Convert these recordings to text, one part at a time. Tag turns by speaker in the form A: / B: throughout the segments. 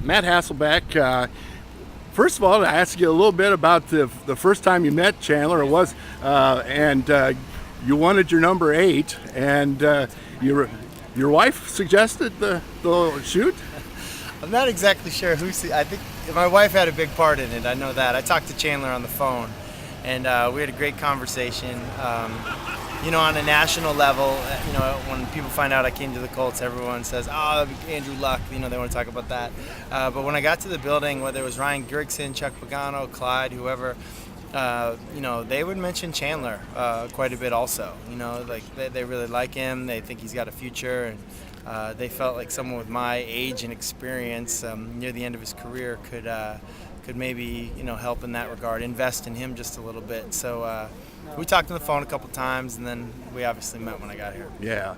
A: Matt Hasselbeck. First of all, to ask you a little bit about the first time you met Chandler, it was, and you wanted your number 8, and your wife suggested the shoot.
B: I'm not exactly sure who. I think my wife had a big part in it. I know that. I talked to Chandler on the phone, and we had a great conversation. On a national level, when people find out I came to the Colts, everyone says, "Oh, that'd be Andrew Luck." They want to talk about that. But when I got to the building, whether it was Ryan Grigson, Chuck Pagano, Clyde, whoever, they would mention Chandler quite a bit also. They really like him. They think he's got a future, and they felt like someone with my age and experience near the end of his career could maybe help in that regard, invest in him just a little bit. So we talked on the phone a couple times, and then we obviously met when I got here.
A: Yeah,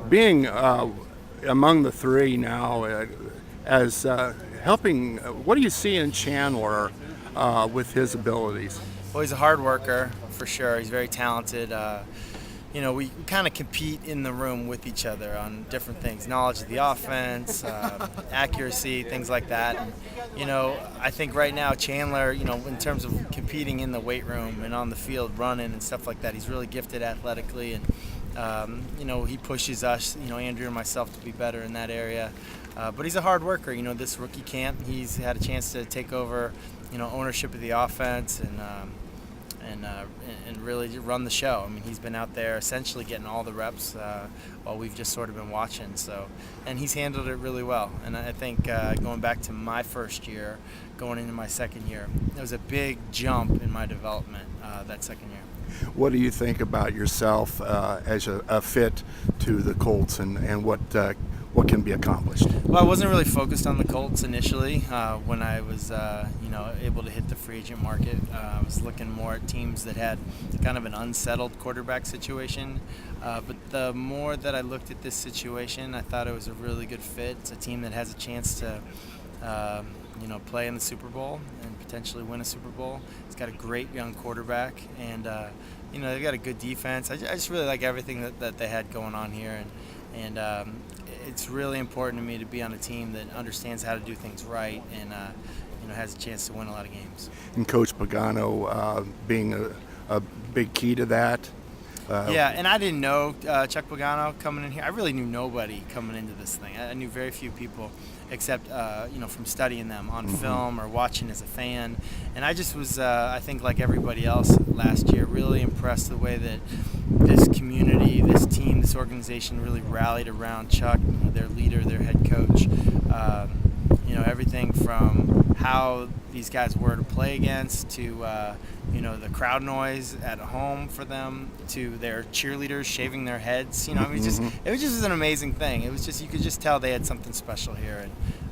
A: being among the three now, as helping, what do you see in Chandler with his abilities?
B: Well, he's a hard worker for sure. He's very talented. We kind of compete in the room with each other on different things, knowledge of the offense, accuracy, things like that. And, I think right now Chandler, in terms of competing in the weight room and on the field running and stuff like that, he's really gifted athletically. And, he pushes us, Andrew and myself, to be better in that area. But he's a hard worker. This rookie camp, he's had a chance to take over, ownership of the offense and really run the show. I mean, he's been out there essentially getting all the reps while we've just sort of been watching. So, and he's handled it really well. And I think going back to my first year, going into my second year, it was a big jump in my development that second year.
A: What do you think about yourself as a fit to the Colts and what can be accomplished?
B: Well, I wasn't really focused on the Colts initially when I was, able to hit the free agent market. I was looking more at teams that had kind of an unsettled quarterback situation. But the more that I looked at this situation, I thought it was a really good fit. It's a team that has a chance to, play in the Super Bowl and potentially win a Super Bowl. It's got a great young quarterback, and they've got a good defense. I just really like everything that they had going on here, and it's really important to me to be on a team that understands how to do things right and has a chance to win a lot of games.
A: And Coach Pagano being a big key to that.
B: Yeah, and I didn't know Chuck Pagano coming in here. I really knew nobody coming into this thing. I knew very few people except from studying them on film or watching as a fan. And I just was, I think like everybody else last year, really impressed the way that this community, this team, this organization really rallied around Chuck, their leader, their head coach. Everything from how these guys were to play against to the crowd noise at home for them to their cheerleaders shaving their heads. It was just an amazing thing. It was just, you could just tell they had something special here,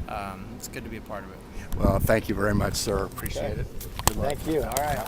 B: and it's good to be a part of it.
A: Well, thank you very much, sir. Appreciate it.
B: Thank you. All right.